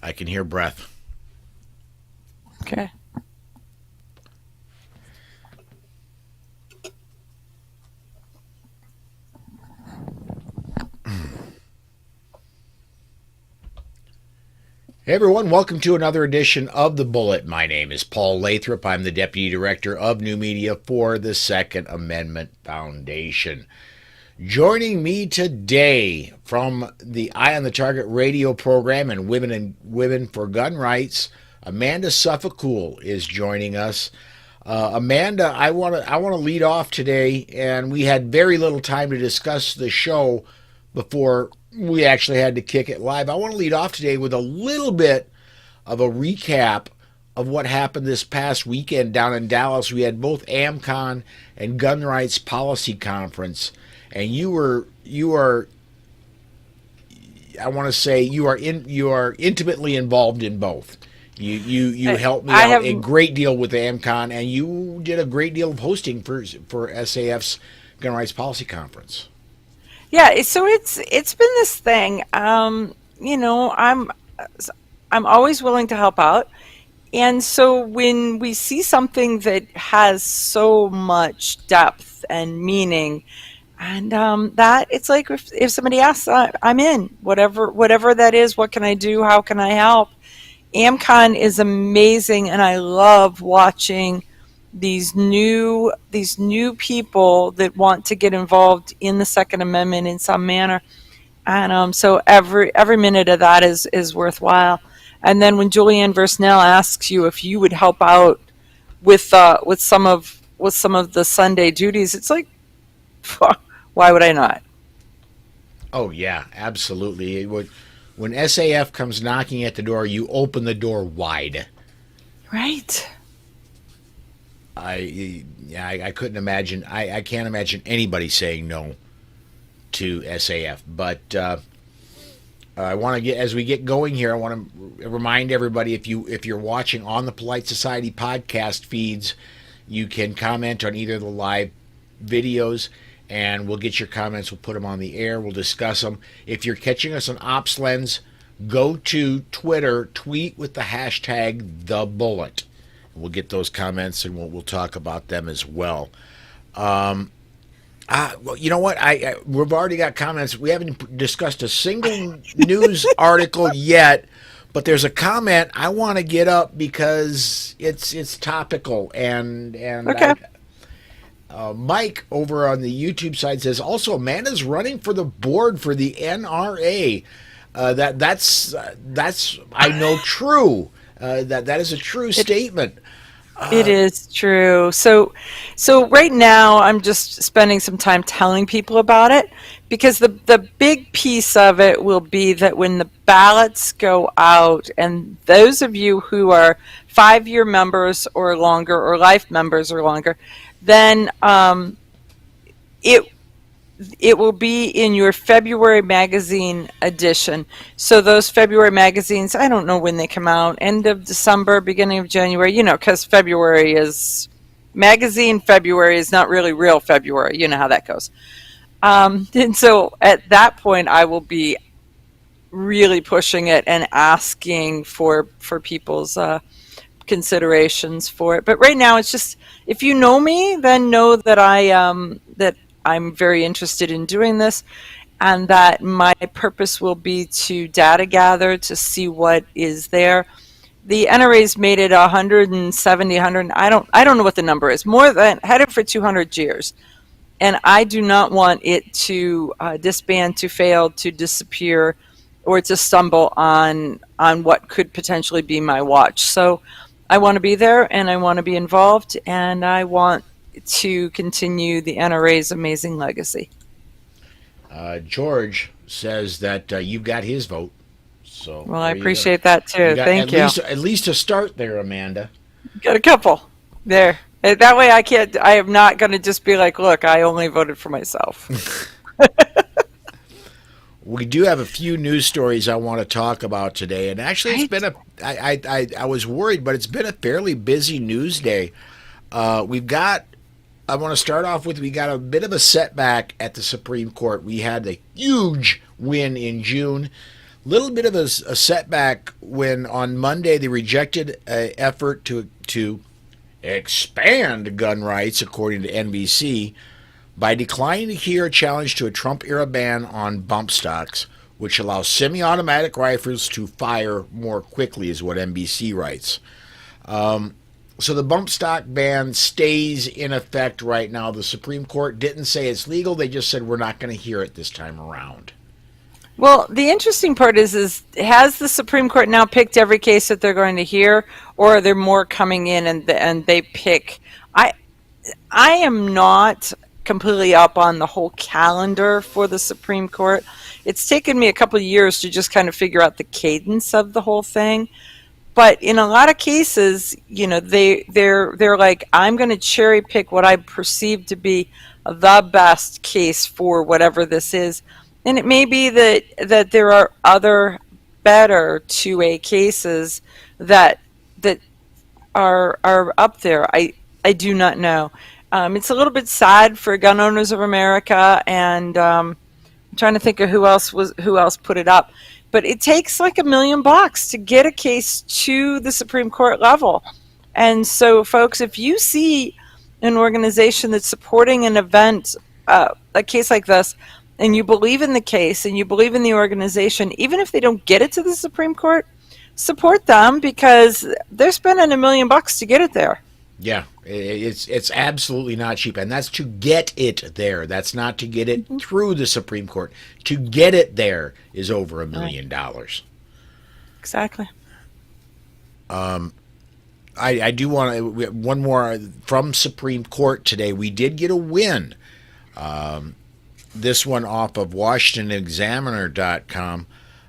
I can hear breath. Okay. Hey everyone, welcome to another edition of The Bullet. My name is Paul Lathrop. I'm the Deputy Director of New Media for the Second Amendment Foundation. Joining me today from the Eye on the Target radio program and Women for Gun Rights, Amanda Suffecool is joining us. Amanda, I want to lead off today, and we had very little time to discuss the show before we actually had to kick it live. I want to lead off today with a little bit of a recap of what happened this past weekend down in Dallas. We had both AMCON and Gun Rights Policy Conference, and you are I want to say you are intimately involved in both. You helped me I out have a great deal with AMCON, and you did a great deal of hosting for SAF's Gun Rights Policy Conference. yeah, so it's been this thing. You know, I'm always willing to help out. And so when we see something that has so much depth and meaning, and that it's like if somebody asks, I'm in. Whatever that is, what can I do? How can I help? AmCon is amazing, and I love watching these new people that want to get involved in the Second Amendment in some manner, and so every minute of that is worthwhile. And then when Julianne Versnell asks you if you would help out with some of the Sunday duties, it's like, why would I not? Oh yeah, absolutely. When SAF comes knocking at the door, you open the door wide. Right. I couldn't imagine. I can't imagine anybody saying no to SAF. But I want to get as we get going here. I want to remind everybody if you're watching on the Polite Society podcast feeds, you can comment on either of the live videos, and we'll get your comments. We'll put them on the air. We'll discuss them. If you're catching us on OpsLens, go to Twitter, tweet with the hashtag #TheBullet. We'll get those comments, and we'll talk about them as well. Well, you know what? We've already got comments. We haven't discussed a single news article yet, but there's a comment I want to get up because it's topical, and Okay. Mike over on the YouTube side says also Amanda's running for the board for the NRA. That's I know true. That is a true It statement. it is true. So right now I'm just spending some time telling people about it, because the big piece of it will be that when the ballots go out, and those of you who are 5-year members or longer, or life members or longer, then it it will be in your February magazine edition. So those February magazines, I don't know when they come out, end of December, beginning of January, because February is not really real February. You know how that goes. And so at that point, I will be really pushing it and asking for people's considerations for it. But right now, it's just, if you know me, then know that I'm very interested in doing this, and that my purpose will be to data gather to see what is there. The NRA's made it 170, 100. I don't know what the number is. More than headed for 200 years, and I do not want it to disband, to fail, to disappear, or to stumble on what could potentially be my watch. So I want to be there, and I want to be involved, and I want to continue the NRA's amazing legacy. George says that you've got his vote. So Well, I there you go. appreciate that You too. got Thank you. at least a start there, Amanda. Got a couple there. That way, I am not going to just be like, look, I only voted for myself. We do have a few news stories I want to talk about today, and actually, it's been Right? a. I was worried, but it's been a fairly busy news day. We've got. I want to start off with we got a bit of a setback at the Supreme Court. We had a huge win in June. Little bit of a setback when on Monday they rejected an effort to expand gun rights, according to NBC, by declining to hear a challenge to a Trump era ban on bump stocks, which allows semi automatic rifles to fire more quickly, is what NBC writes. So the bump stock ban stays in effect right now. The Supreme Court didn't say it's legal, they just said we're not going to hear it this time around. Well, the interesting part is has the Supreme Court now picked every case that they're going to hear, or are there more coming in and they pick? I am not completely up on the whole calendar for the Supreme Court. It's taken me a couple of years to just kind of figure out the cadence of the whole thing. But in a lot of cases, you know, they're like, I'm going to cherry pick what I perceive to be the best case for whatever this is. And it may be that there are other better 2A cases that are up there. I do not know. It's a little bit sad for gun owners of America, and I'm trying to think of who else put it up. But it takes like $1 million to get a case to the Supreme Court level. And so, folks, if you see an organization that's supporting an event, a case like this, and you believe in the case and you believe in the organization, even if they don't get it to the Supreme Court, support them because they're spending $1 million to get it there. Yeah, it's absolutely not cheap, and that's to get it there. That's not to get it through the Supreme Court. To get it there is over $1 million. Exactly. I do want to one more from Supreme Court today. We did get a win. This one off of WashingtonExaminer.com.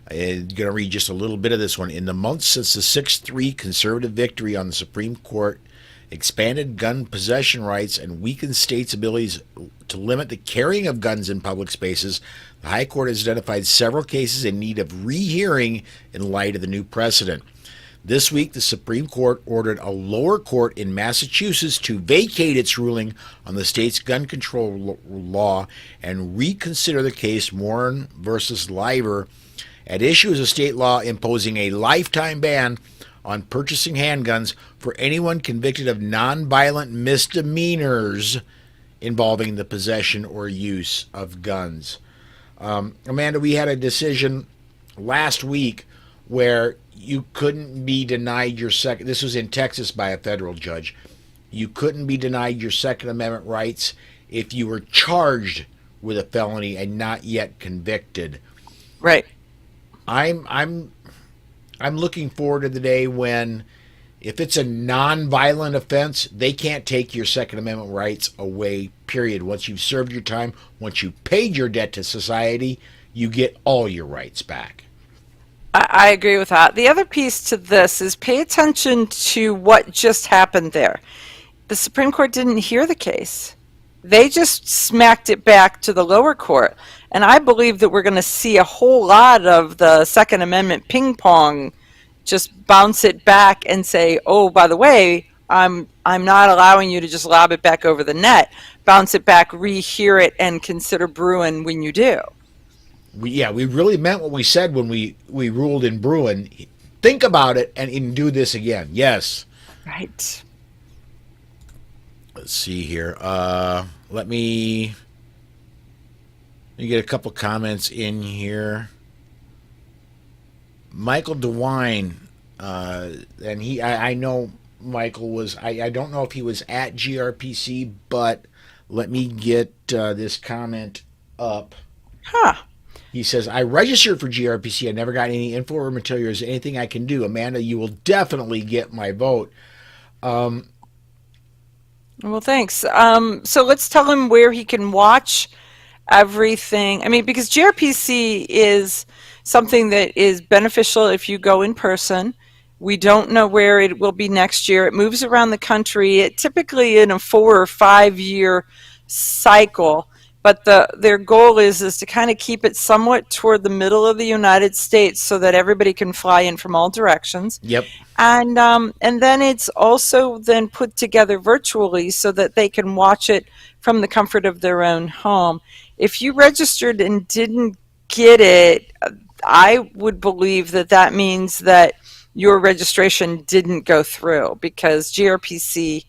I'm going to read just a little bit of this one. In the months since the 6-3 conservative victory on the Supreme Court expanded gun possession rights and weakened states' abilities to limit the carrying of guns in public spaces, the High Court has identified several cases in need of rehearing in light of the new precedent. This week, the Supreme Court ordered a lower court in Massachusetts to vacate its ruling on the state's gun control law and reconsider the case Warren versus Liver. At issue is a state law imposing a lifetime ban on purchasing handguns for anyone convicted of nonviolent misdemeanors involving the possession or use of guns. Amanda, we had a decision last week where you couldn't be denied your second. This was in Texas by a federal judge. You couldn't be denied your Second Amendment rights if you were charged with a felony and not yet convicted. Right. I'm looking forward to the day when, if it's a non-violent offense, they can't take your Second Amendment rights away, period. Once you've served your time, once you've paid your debt to society, you get all your rights back. I agree with that. The other piece to this is pay attention to what just happened there. The Supreme Court didn't hear the case. They just smacked it back to the lower court. And I believe that we're going to see a whole lot of the Second Amendment ping pong, just bounce it back and say, oh, by the way, I'm not allowing you to just lob it back over the net. Bounce it back, rehear it, and consider Bruin when you do. We really meant what we said when we ruled in Bruin. Think about it and do this again. Yes. Right. Let's see here. Let me get a couple comments in here. Michael DeWine, and I know Michael was, I don't know if he was at GRPC, but let me get this comment up. Huh. He says, I registered for GRPC. I never got any info or material. Is there anything I can do? Amanda, you will definitely get my vote. Well, thanks. So let's tell him where he can watch everything. I mean, because GRPC is something that is beneficial if you go in person. We don't know where it will be next year. It moves around the country, it typically in a 4 or 5 year cycle. But their goal is to kind of keep it somewhat toward the middle of the United States so that everybody can fly in from all directions. Yep. And then it's also then put together virtually so that they can watch it from the comfort of their own home. If you registered and didn't get it, I would believe that that means that your registration didn't go through, because GRPC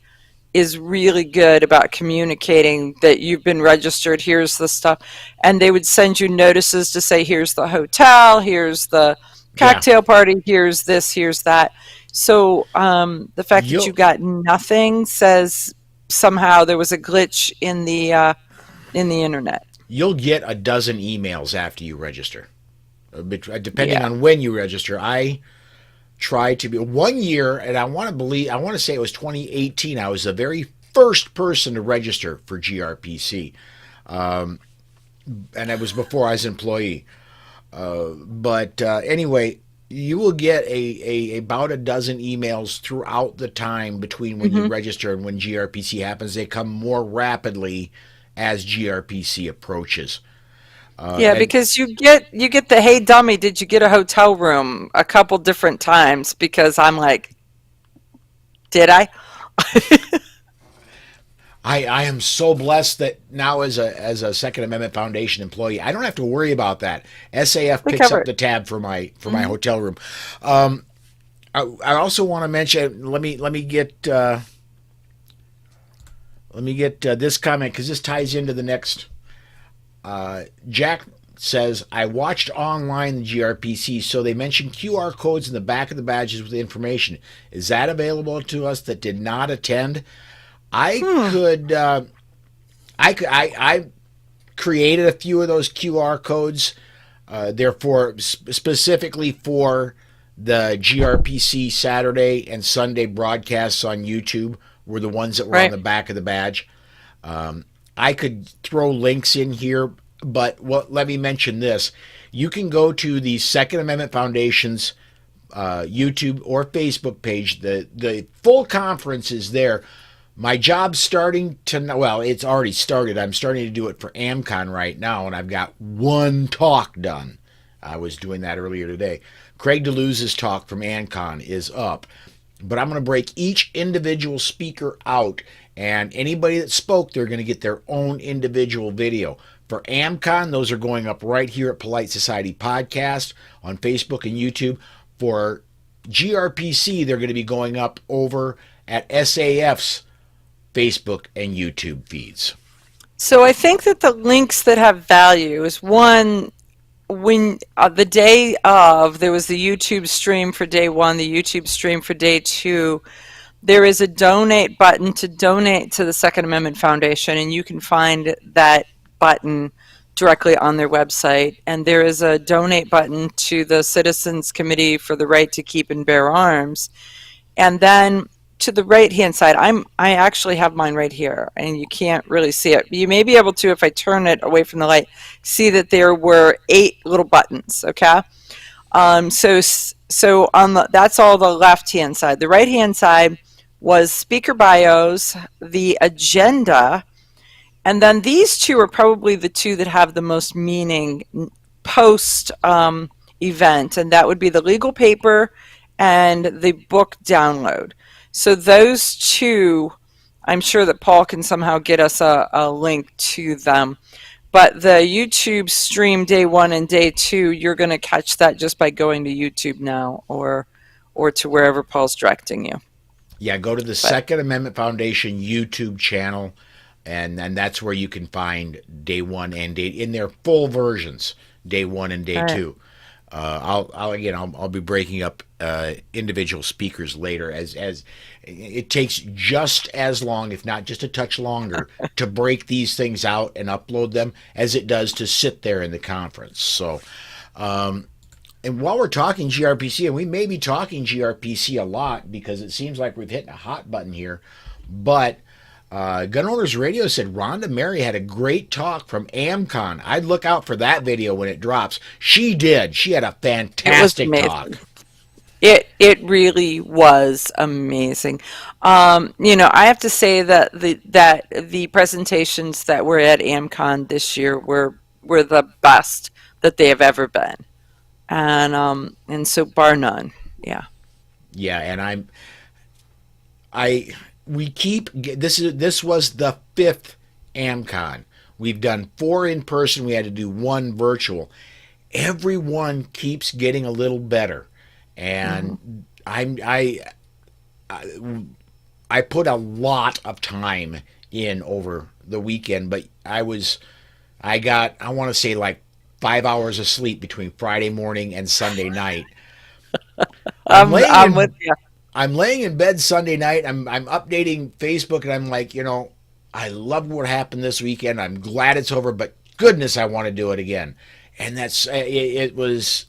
is really good about communicating that you've been registered, here's the stuff, and they would send you notices to say, here's the hotel, here's the Yeah, cocktail party, here's this, here's that. So the fact that you you'll got nothing says somehow there was a glitch in the internet. you'll get a dozen emails after you register, depending Yeah. on when you register. I try to be 1 year, and I want to say it was 2018. I was the very first person to register for GRPC, and it was before I was an employee. But anyway, you will get about a dozen emails throughout the time between when you Hmm. register and when GRPC happens. They come more rapidly as GRPC approaches. Yeah, And because you get the, hey dummy, did you get a hotel room, a couple different times, because I'm like, did I? I am so blessed that now as a Second Amendment Foundation employee, I don't have to worry about that. SAF We picks cover up it. the tab for my Hmm. hotel room. I also want to mention. Let me get this comment because this ties into the next. Jack says, I watched online the GRPC, so they mentioned QR codes in the back of the badges with information. Is that available to us that did not attend? I Hmm. could, I created a few of those QR codes. They're for specifically for the GRPC Saturday and Sunday broadcasts on YouTube. Were the ones that were on Right. the back of the badge. I could throw links in here, but let me mention this. You can go to the Second Amendment Foundation's YouTube or Facebook page. The full conference is there. My job's starting to, well, it's already started. I'm starting to do it for AmCon right now, and I've got one talk done. I was doing that earlier today. Craig DeLuz's talk from AmCon is up, but I'm going to break each individual speaker out, and anybody that spoke, they're going to get their own individual video. For AmCon, those are going up right here at Polite Society Podcast on Facebook and YouTube. For GRPC, they're going to be going up over at SAF's Facebook and YouTube feeds. So I think that the links that have value is one, when the day of, there was the YouTube stream for day one, the YouTube stream for day two. There is a donate button to donate to the Second Amendment Foundation, and you can find that button directly on their website. And there is a donate button to the Citizens Committee for the Right to Keep and Bear Arms. And then to the right hand side, I actually have mine right here, and you can't really see it. You may be able to, if I turn it away from the light, see that there were 8 little buttons. Okay. So on the, that's all the left hand side. The right hand side was speaker bios, the agenda, and then these two are probably the two that have the most meaning post event, and that would be the legal paper and the book download. So those two, I'm sure that Paul can somehow get us a link to them. But the YouTube stream day one and day two, you're going to catch that just by going to YouTube now, or to wherever Paul's directing you. Yeah, go to the But Second Amendment Foundation YouTube channel, and that's where you can find day one and day in their full versions, day one and day all right. two. I'll be breaking up individual speakers later as it takes just as long, if not just a touch longer, to break these things out and upload them as it does to sit there in the conference. So, and while we're talking GRPC, and we may be talking GRPC a lot because it seems like we've hit a hot button here, but Gun Owners Radio said Rhonda Mary had a great talk from AmCon. I'd look out for that video when it drops. She did. She had a It was fantastic talk. amazing. It really was amazing. I have to say that the presentations that were at AmCon this year were the best that they have ever been, and so bar none. Yeah. Yeah, and I we keep this was the fifth AmCon. We've done 4 in person. We had to do 1 virtual. everyone keeps getting a little better, Hmm. and I put a lot of time in over the weekend, but I got, I want to say, like 5 hours of sleep between Friday morning and Sunday night. I'm laying I'm with in you. I'm laying in bed Sunday night. I'm updating Facebook, and I'm like, I love what happened this weekend. I'm glad it's over, but goodness, I want to do it again. And it was,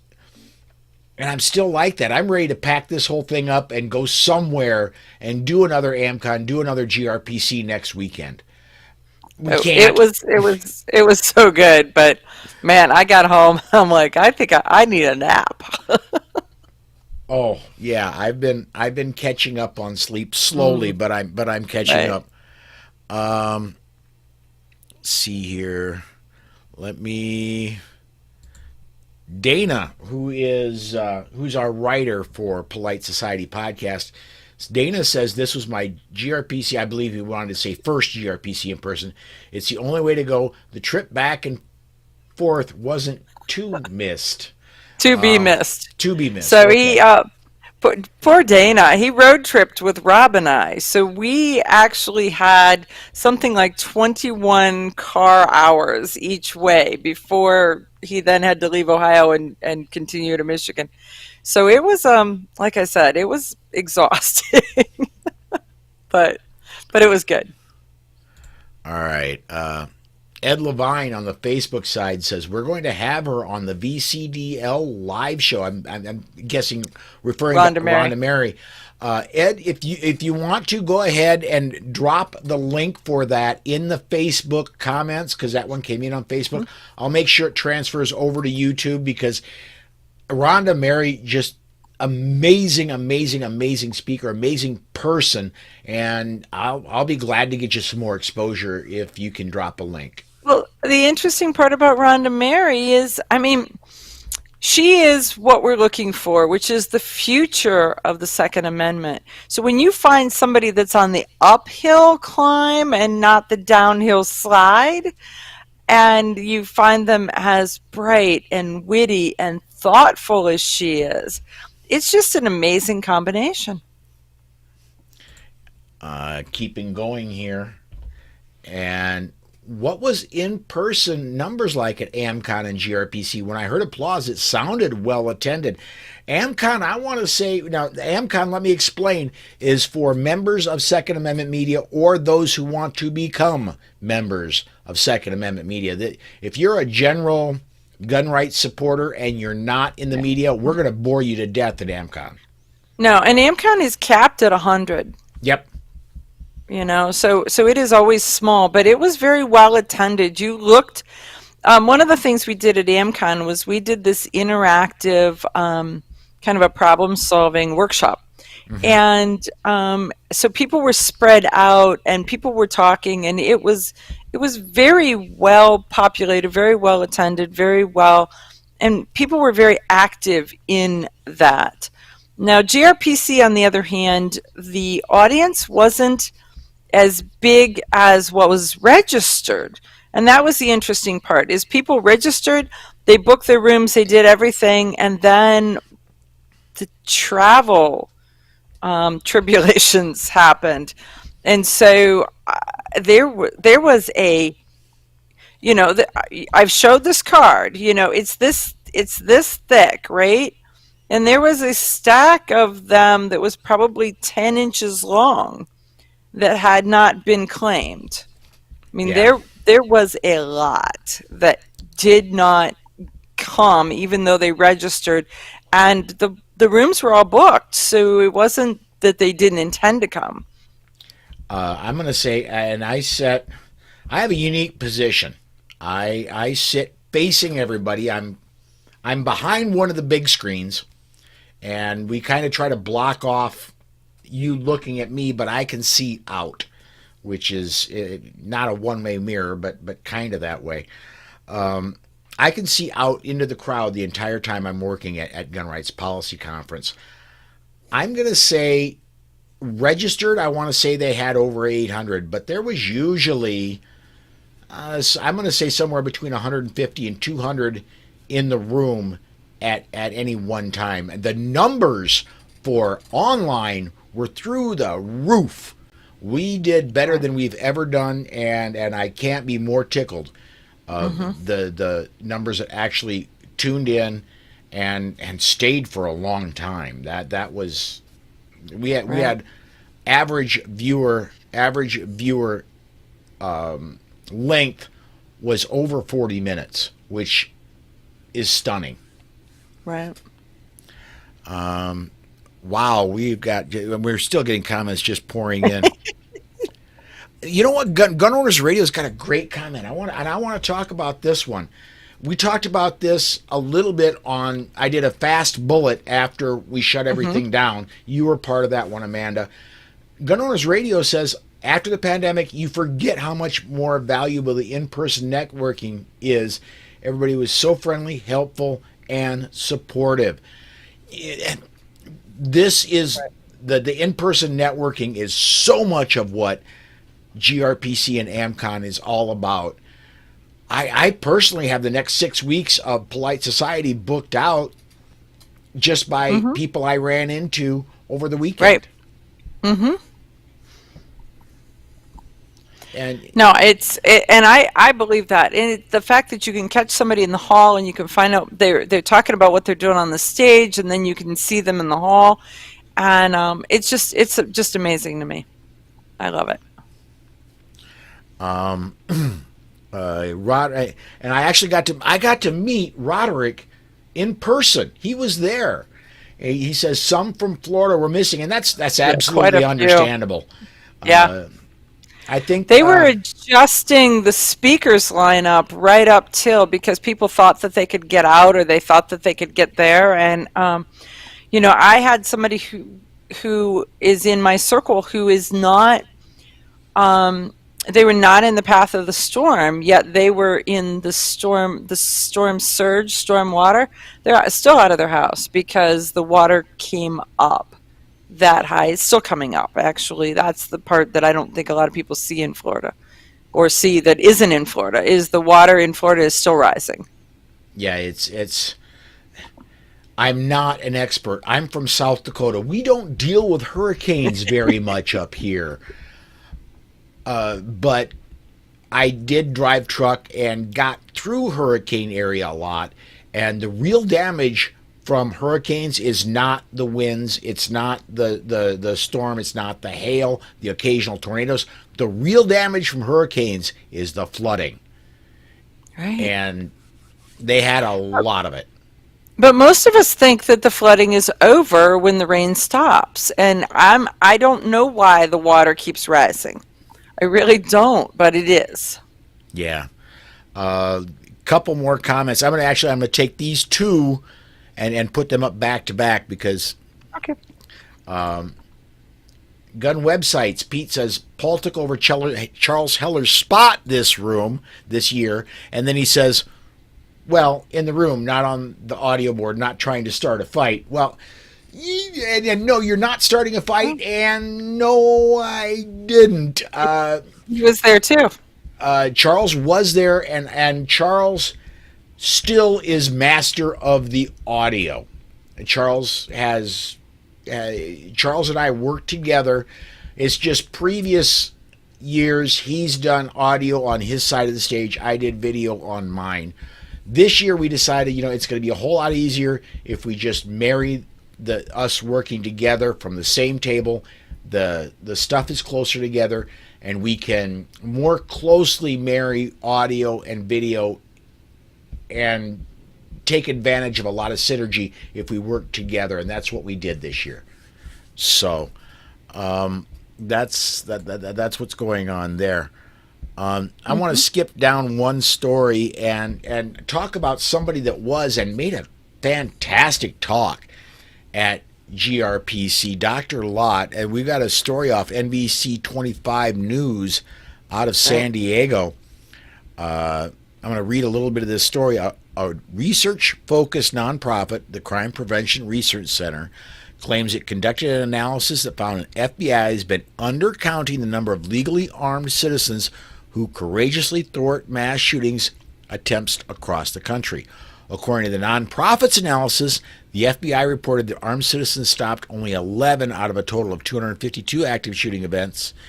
and I'm still like that. I'm ready to pack this whole thing up and go somewhere and do another AmCon, do another GRPC next weekend. We It can't. was it was so good, but man, I got home. I'm like, I think I need a nap. Oh yeah, I've been catching up on sleep slowly, Mm, but I'm catching right. up. See here. Let me. Dana, who's our writer for Polite Society podcast, Dana says this was my GRPC. I believe he wanted to say first GRPC in person. It's the only way to go. The trip back and forth wasn't too missed. To be missed. To be missed. So he Okay. poor Dana, he road tripped with Rob and I. So we actually had something like 21 car hours each way before he then had to leave Ohio and continue to Michigan. So it was like I said, it was exhausting, but but it was good. All right. Ed Levine on the Facebook side says we're going to have her on the VCDL live show. I'm guessing referring to Rhonda Rhonda Mary. Mary. Ed, if you want to go ahead and drop the link for that in the Facebook comments, because that one came in on Facebook, I'll make sure it transfers over to YouTube, because Rhonda Mary, just amazing, amazing, amazing speaker, amazing person, and I'll be glad to get you some more exposure if you can drop a link. Well, the interesting part about Rhonda Mary is, I mean, she is what we're looking for, which is the future of the Second Amendment. So when you find somebody that's on the uphill climb and not the downhill slide, and you find them as bright and witty and thoughtful as she is, it's just an amazing combination. Keeping going here. And what was in person numbers like at AmCon and GRPC? When I heard applause, it sounded well attended. AmCon, I want to say, now, AmCon, let me explain, is for members of Second Amendment media or those who want to become members of Second Amendment media. If you're a general gun rights supporter and you're not in the media, we're going to bore you to death at AmCon. No, and AmCon is capped at 100. Yep. So it is always small, but it was very well attended. You looked. One of the things we did at AmCon was we did this interactive kind of a problem solving workshop. And so people were spread out and people were talking, and it was very well populated, very well attended, very well, and people were very active in that. Now, GRPC, on the other hand, the audience wasn't as big as what was registered. And that was the interesting part, is people registered, they booked their rooms, they did everything, and then the travel tribulations happened. And so there was I've showed this card, it's this thick, right? And there was a stack of them that was probably 10 inches long that had not been claimed. I mean, Yeah. there was a lot that did not come, even though they registered, and the rooms were all booked, so it wasn't that they didn't intend to come. I'm going to say, and I have a unique position. I sit facing everybody. I'm behind one of the big screens, and we kind of try to block off you looking at me, but I can see out, which is not a one-way mirror, but kind of that way. I can see out into the crowd the entire time I'm working at Gun Rights Policy Conference. I'm going to say registered, I want to say they had over 800, but there was usually, I'm going to say somewhere between 150 and 200 in the room at any one time. The numbers for online were through the roof. We did better than we've ever done, and I can't be more tickled of the numbers that actually tuned in and stayed for a long time. That was we had average viewer length was over 40 minutes, which is stunning. Right. Wow, we're still getting comments just pouring in. You know what? Gun Owners Radio's got a great comment. I want to talk about this one. We talked about this a little bit on. I did a fast bullet after we shut everything down. You were part of that one, Amanda. Gun Owners Radio says after the pandemic, you forget how much more valuable the in-person networking is. Everybody was so friendly, helpful, and supportive. This is the in-person networking is so much of what GRPC and AmCon is all about. I personally have the next 6 weeks of Polite Society booked out just by people I ran into over the weekend. Right. Mm-hmm. And No, and I believe that. And the fact that you can catch somebody in the hall and you can find out they're talking about what they're doing on the stage, and then you can see them in the hall, and it's just amazing to me. I love it. And I actually got to meet Roderick in person. He was there. He says some from Florida were missing, and that's absolutely understandable. Yeah. I think they were adjusting the speakers lineup right up till, because people thought that they could get out, or they thought that they could get there. And I had somebody who is in my circle who is not. They were not in the path of the storm, yet they were in the storm surge, storm water. They're still out of their house because the water came up that high. It's still coming up, actually. That's the part that I don't think a lot of people see in Florida, or see that isn't in Florida, is the water in Florida is still rising. Yeah, it's I'm not an expert. I'm from South Dakota. We don't deal with hurricanes very much up here. But I did drive truck and got through hurricane area a lot. And the real damage from hurricanes is not the winds, it's not the storm, it's not the hail, the occasional tornadoes. The real damage from hurricanes is the flooding. Right. And they had a lot of it. But most of us think that the flooding is over when the rain stops. And I don't know why the water keeps rising. I really don't, but it is. Yeah. Couple more comments. I'm gonna take these two and put them up back to back because okay. Gun Websites. Pete says Paul took over Charles Heller's spot this year, and then he says, well, in the room, not on the audio board, not trying to start a fight. Well, and no, you're not starting a fight, and no, I didn't. He was there too. Charles was there, and Charles still is master of the audio. Charles and I work together. It's just previous years he's done audio on his side of the stage. I did video on mine. This year we decided, it's going to be a whole lot easier if we just marry us working together from the same table. The stuff is closer together, and we can more closely marry audio and video and take advantage of a lot of synergy if we work together, and that's what we did this year. So that's what's going on there. I want to skip down one story and talk about somebody that was and made a fantastic talk at GRPC, Dr. Lott, and we got a story off NBC 25 News out of San Diego. I'm going to read a little bit of this story. A research-focused nonprofit, the Crime Prevention Research Center, claims it conducted an analysis that found an FBI has been undercounting the number of legally armed citizens who courageously thwart mass shootings attempts across the country. According to the nonprofit's analysis, the FBI reported that armed citizens stopped only 11 out of a total of 252 active shooting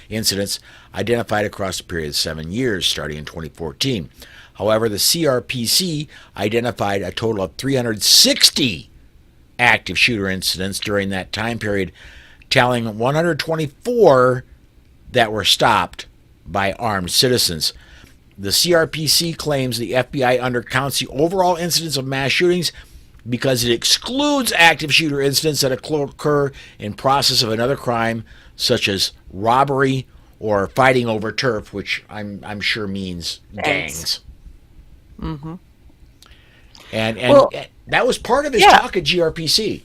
incidents identified across a period of 7 years, starting in 2014. However, the CRPC identified a total of 360 active shooter incidents during that time period, tallying 124 that were stopped by armed citizens. The CRPC claims the FBI undercounts the overall incidence of mass shootings because it excludes active shooter incidents that occur in process of another crime, such as robbery or fighting over turf, which I'm sure means gangs. Mm-hmm. And Well, that was part of his yeah, talk at GRPC.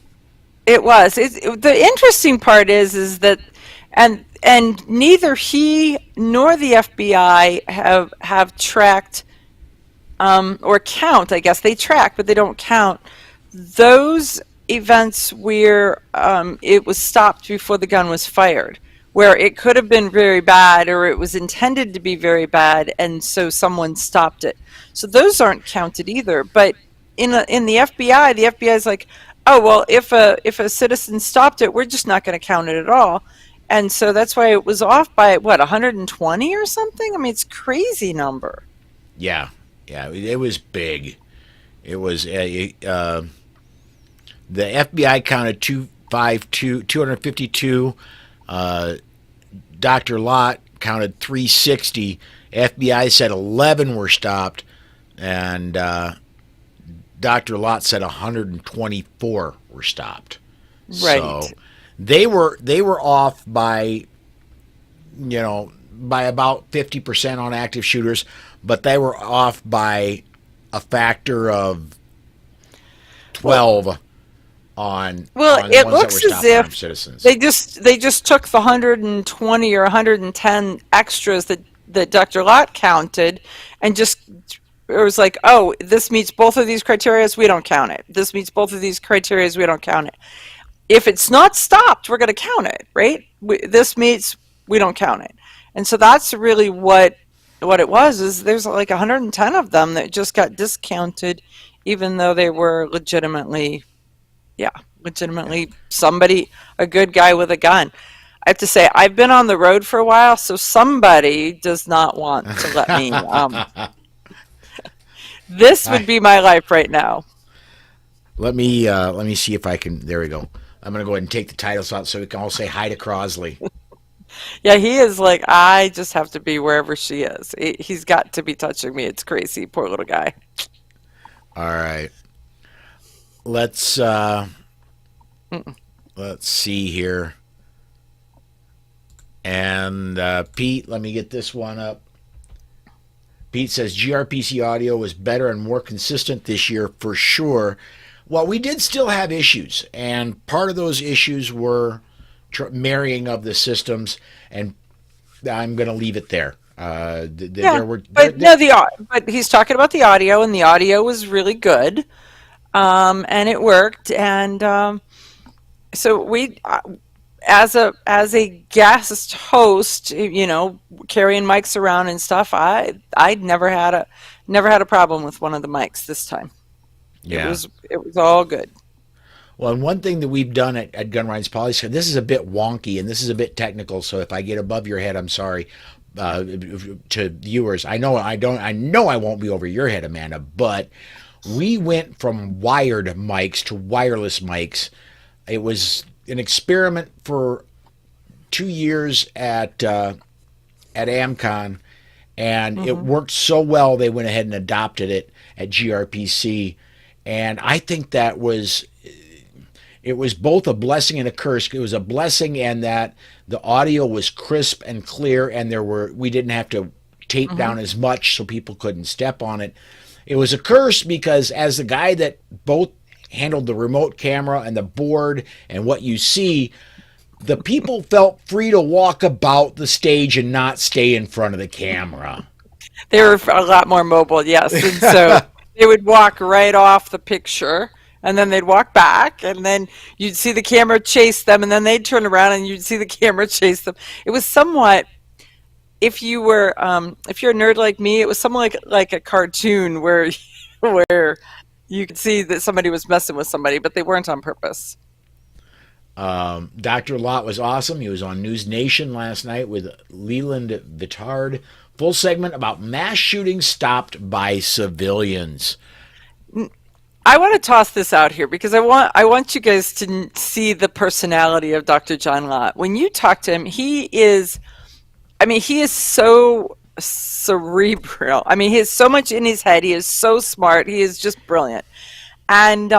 it was. The interesting part is that, and neither he nor the FBI have tracked or count. I guess they track, but they don't count those events where it was stopped before the gun was fired, where it could have been very bad or it was intended to be very bad, and so someone stopped it. So those aren't counted either. But in the FBI is like, oh well, if a citizen stopped it, we're just not going to count it at all. And so that's why it was off by what 120 or something. I mean, it's a crazy number. Yeah, yeah, it was big. It was the FBI counted 252. Dr. Lott counted 360. FBI said 11 were stopped, and Dr. Lott said 124 were stopped. So Right. they were off by by about 50% on active shooters, but they were off by a factor of Well, 12 on Well, the it ones that were looks as stopping armed if citizens. they just took the 120 or 110 extras that Dr. Lott counted, and just it was like, oh, this meets both of these criteria, we don't count it. This meets both of these criteria, we don't count it. If it's not stopped, we're going to count it, right? This meets, we don't count it. And so that's really what it was. Is there's like 110 of them that just got discounted, even though they were legitimately, yeah, Yeah. legitimately somebody, a good guy with a gun. I have to say, I've been on the road for a while, so somebody does not want to let me. This would I, be my life right now. let me see if I can. There we go. I'm gonna go ahead and take the titles out so we can all say hi to Crosley. Yeah, he is like, I just have to be wherever she is. He's got to be touching me. It's crazy, poor little guy. All right. Let's Mm. let's see here. And Pete, let me get this one up. Pete says GRPC audio was better and more consistent this year for sure. Well, we did still have issues, and part of those issues were marrying of the systems, and I'm going to leave it there. Yeah, There were but no, but he's talking about the audio, and the audio was really good, and it worked, and so we, as a guest host, carrying mics around and stuff, I never had a problem with one of the mics this time. It yeah. was it was all good. Well, and one thing that we've done at Gun Rights Policy, this is a bit wonky and this is a bit technical, so if I get above your head, I'm sorry to viewers. I know I won't be over your head, Amanda, but we went from wired mics to wireless mics. It was an experiment for 2 years at AmCon, and it Hmm. worked so well they went ahead and adopted it at GRPC, and I think it was both a blessing and a curse. It was a blessing in that the audio was crisp and clear, and we didn't have to tape Hmm. down as much so people couldn't step on it. It was a curse because as the guy that both handled the remote camera and the board and what you see, the people felt free to walk about the stage and not stay in front of the camera. They were a lot more mobile, yes, and so they would walk right off the picture, and then they'd walk back, and then you'd see the camera chase them, and then they'd turn around, and you'd see the camera chase them. It was somewhat, if you're a nerd like me, it was somewhat like a cartoon where where You could see that somebody was messing with somebody, but they weren't on purpose. Dr. Lott was awesome. He was on News Nation last night with Leland Vittard. Full segment about mass shootings stopped by civilians. I want to toss this out here because I want you guys to see the personality of Dr. John Lott. When you talk to him, he is so cerebral. I mean, he has so much in his head. He is so smart. He is just brilliant. And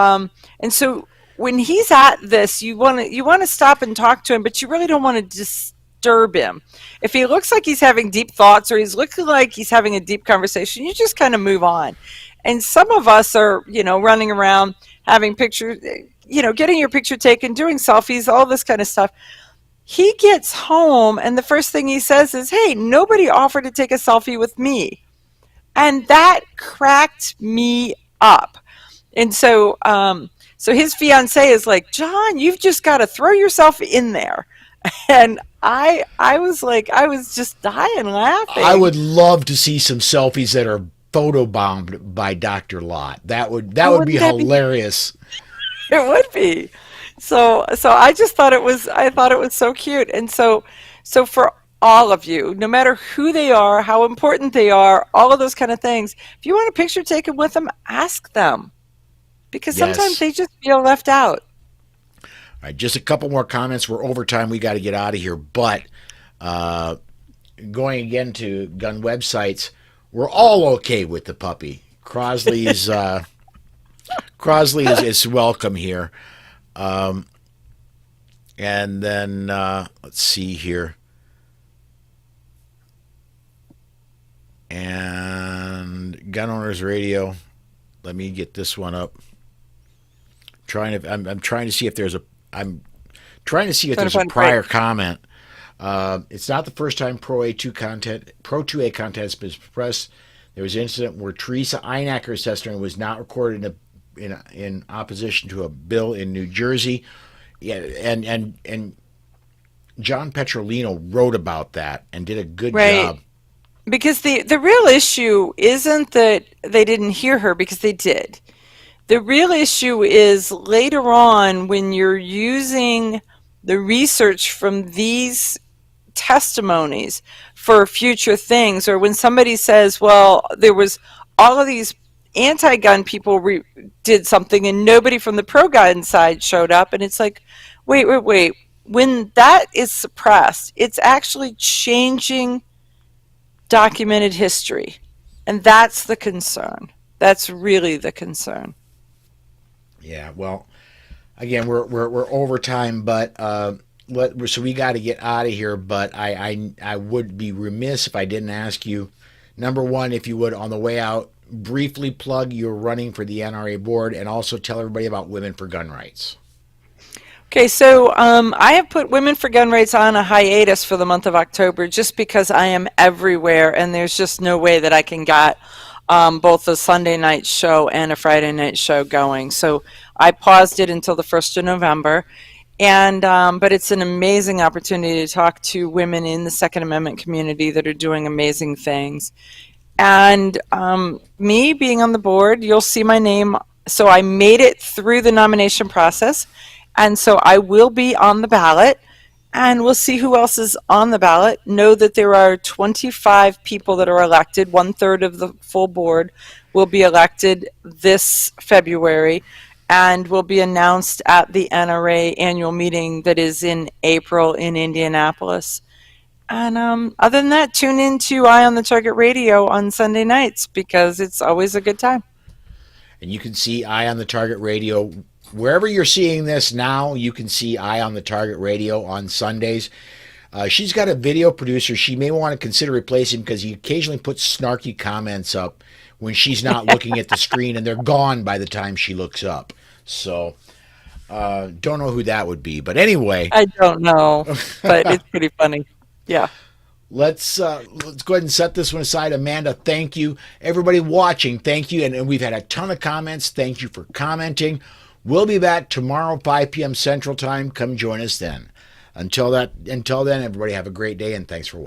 so when he's at this, you want to stop and talk to him, but you really don't want to disturb him. If he looks like he's having deep thoughts or he's looking like he's having a deep conversation, you just kind of move on. And some of us are, running around having pictures, getting your picture taken, doing selfies, all this kind of stuff. He gets home and the first thing he says is, "Hey, nobody offered to take a selfie with me." And that cracked me up. And so his fiance is like, "John, you've just got to throw yourself in there." And I was just dying I laughing. would love to see some selfies that are photobombed by Dr. Lott. That would Oh, be wouldn't that be? hilarious. It would be. So I just thought it was so cute. And so for all of you, no matter who they are, how important they are, all of those kind of things, if you want a picture taken with them, ask them because sometimes Yes. they just feel left out. All right, just a couple more comments. We're over time. We got to get out of here. But uh, going again to gun websites, we're all okay with the puppy. Crosley is welcome here. And then let's see here. And Gun Owners Radio. Let me get this one up. I'm trying to see if there's a I'm trying to see if Trying to there's a find a break. prior comment. It's not the first time Pro 2A content has been suppressed. There was an incident where Teresa Einacker's testimony was not recorded in opposition to a bill in New Jersey. Yeah, and John Petrolino wrote about that and did a good Right. job. Because the real issue isn't that they didn't hear her because they did. The real issue is later on when you're using the research from these testimonies for future things, or when somebody says, well, there was all of these anti-gun people did something and nobody from the pro-gun side showed up, and it's like, wait. When that is suppressed, it's actually changing documented history. And that's the concern. That's really the concern. Yeah, well, again, we're over time, but so we got to get out of here. But I would be remiss if I didn't ask you, number one, if you would on the way out, briefly plug your running for the NRA board, and also tell everybody about Women for Gun Rights. Okay, so I have put Women for Gun Rights on a hiatus for the month of October just because I am everywhere and there's just no way that I can get both a Sunday night show and a Friday night show going. So I paused it until the 1st of November. And but it's an amazing opportunity to talk to women in the Second Amendment community that are doing amazing things. And me being on the board, you'll see my name. So I made it through the nomination process. And so I will be on the ballot. And we'll see who else is on the ballot. Know that there are 25 people that are elected. 1/3 of the full board will be elected this February and will be announced at the NRA annual meeting that is in April in Indianapolis. And other than that, tune in to Eye on the Target Radio on Sunday nights because it's always a good time. And you can see Eye on the Target Radio wherever you're seeing this now. You can see Eye on the Target Radio on Sundays. She's got a video producer she may want to consider replacing because he occasionally puts snarky comments up when she's not looking at the screen, and they're gone by the time she looks up. So, don't know who that would be. But anyway, I don't know, but it's pretty funny. Yeah. let's go ahead and set this one aside. Amanda, thank you. Everybody watching, thank you. And we've had a ton of comments. Thank you for commenting. We'll be back tomorrow, 5 p.m. Central Time. Come join us then. Until then, everybody have a great day, and thanks for watching.